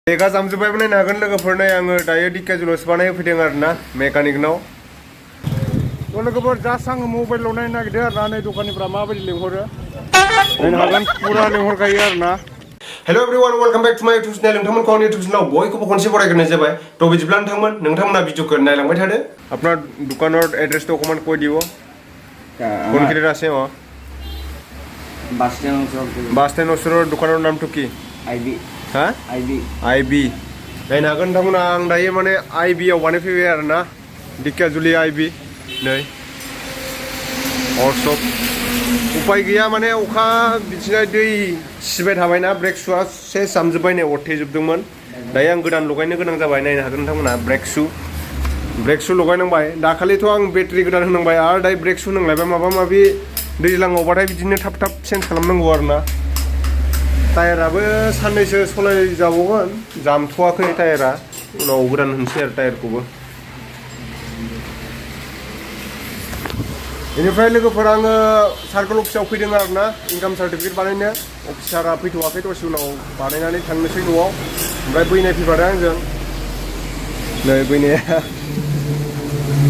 लेखा जामजोब्बाय माने नागोन लोगोफोरनो आङो दायो डिकेजुलस बानाय फैदों आरोना मेकानिकनाव लोगोफोर जास्ट आङो मबाइलाव नायनो नागिरदों आरोना नै दखाननिफ्रा माबायदि लेंहरो नायनो हागोन पुरा लेंहरखायो आरोना hello everyone welcome back to my YouTube channel नोंथांमोनखौ आंनि यूट्यूब चैनलाव बयखौबो खनसे बरायग्रोनाय जाबाय तो बिदिब्ला नोंथांमोना भिडिअखौ नायलांबाय थादो अपना दुकानर एड्रेस तो कमेंट कर दियो कौन किधर আছে हो बास स्टैंड ओसर दुकानर नाम तो की आईबी हाँ आईबी नायनो हागोन नोंथांमोना आं दायो माने आईबी आव बानायफैबाय आरोना डिकेजुलि आईबी नै वर्कशॉप उपाय गैया माने अखा बिदिनो दै सिबाय थाबायना ब्रेक शुआ सेस जामजोब्बाय नै अरथेजोबदोंमोन दायो आं गोदान लगायनो गोनां जाबाय नायनो हागोन नोंथांमोना ब्रेक शु लगायनांबाय दाखालिथ' आं बेटारि गोदान होनांबाय आरो दायो ब्रेक शु नांलायबाय माबा माबि दैज्लाङावबाथाय बिदिनो थाब चेन्ज खालामनांगौ आरोना टायाराबो साननैसो सलायजाबावगोन जामथ'वाखै टायारा उनाव गोदान होनसै आरो टायारखौबो बेनिफ्राय लोगोफोर आङो सार्कल अफिसाव फैदों आरोना इनकाम सार्टिफिकेट बानायनो अफिसारा फैथ'वाखै दसे उनाव बानायनानै थांनोसै न'आव ओमफ्राय बैनाय फैफादों आंजों नै बैनाया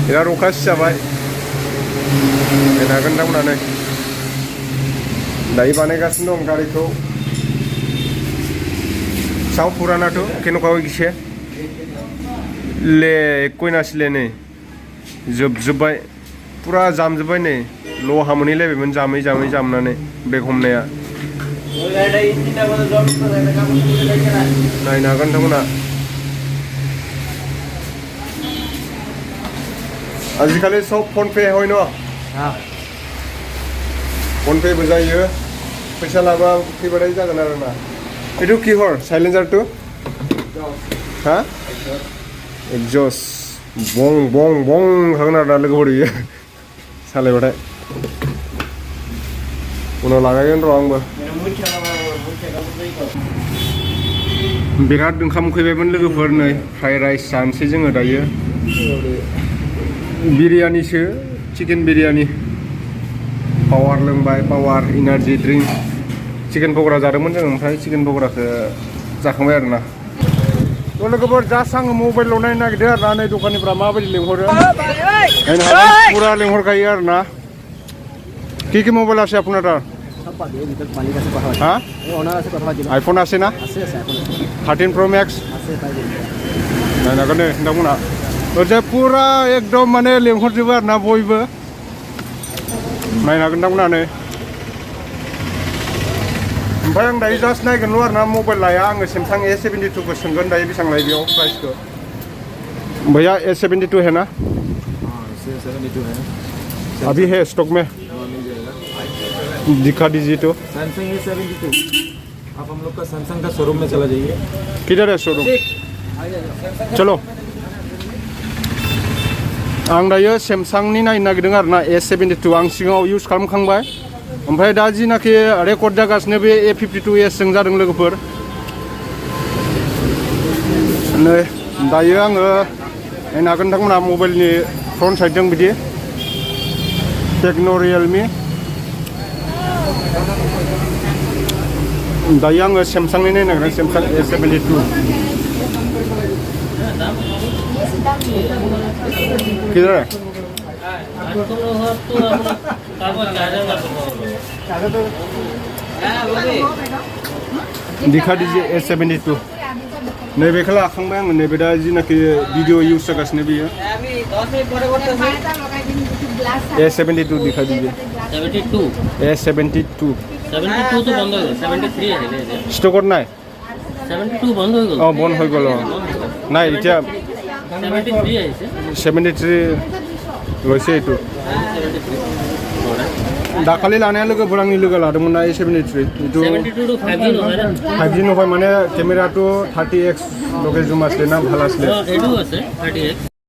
बिराद अखा सिजाबाय नायनो हागोन नोंथांमोना नै दायो बानायगासिनो दं गारिखौ साव पुराना तो केनका गिसे ले कोइनासले नै जोबजोब्बाय पुरा जामजोब्बाय नै लहा मोनहैलायबायमोन जामै जामनानै ब्रेक हमनाया नायनो हागोन नोंथांमोना आजिखालि सब फन पे হয় न फन पेबो जायो फैसा लाबा फैबाथाय जागोन आरोना itu kihor silencer tuh hah exhaust bong खागोन आरोना लोगोफोर बियो सालायबाथाय उनाव लागायगोन र' आंबो बिराद ओंखाम उखैबायमोन लोगोफोर नै फ्राइड राइस जानोसै जोङो दायो बिरियानिसो चिकेन बिरियानि पावार लोंबाय पावार एनार्जी ड्रिंक चिकेन पक'रा जादोंमोन जों ओमफ्राय चिकेन पक'राखौ जाखांबाय आरोना थ' लोगोफोर जास्ट आङो मबाइलाव नायनो नागिरदों आरोना नै दखाननिफ्रा माबायदि लेंहरो नायनो हागोन पुरा लेंहरखायो आरोना কি মোবাইল আছে আপনার হ্যাঁ আইফোন আছে না 13 Pro Max নাইनो हागोन नै नोंथांमोना ओरैजाय पुरा एकदम माने लेंहरजोबो आरोना बयबो नायनो हागोन नोंथांमोना नै ओमफ्राय आं दायो जास्ट नायगोनल' आरोना मबाइल लाया आङो सैमसां S22 खौ सोंगोन दायो बेसेबां लायो बेयाव प्राइसखौ भैया S22 है ना S22 है अभी है स्टॉक में दिखा दीजिए तो सैमसंग S22 आप हम लोग का सैमसंग का शोरूम में चला जाइए किधर है शोरूम चलो आं दायो सैमसांनि नायनो नागिरदों आरोना S22 आं सिगाङाव इउज खालामखांबाय ओमफ्राय दा जिनाखि रेकर्ड जागासिनो बे A52s जों जादों लोगोफोर नै दायो आङो नायनो हागोन नोंथांमोना मबाइलनि फ्रन्ट साइडजों बिदि टेक्न' रियेलमि दायो आङो सैमसांनि नायनो नागिरदों सैमसां S22 किधर है दिखा दीजिए S22 नैबेखौ लाखांबाय आङो नैबे दा जिनाखि भिडिअ इउज जागासिनो बियो S22 दिखा दीजिए 72 S72 तो बंद हो गया 73 है स्टॉक নাই 72 বন্ধ হৈ গ'ল বন্ধ হৈ গ'ল নাই এতিয়া 73 আহিছে 73 লৈছে এইটো दाखालि लानाया लोगोफोर आंनि लोगो लादोंमोन ना A73 itu 72 5G নহয় মানে কেমেৰাটো 30x লগে জুম আছে না ভাল আছে এইটো আছে 30x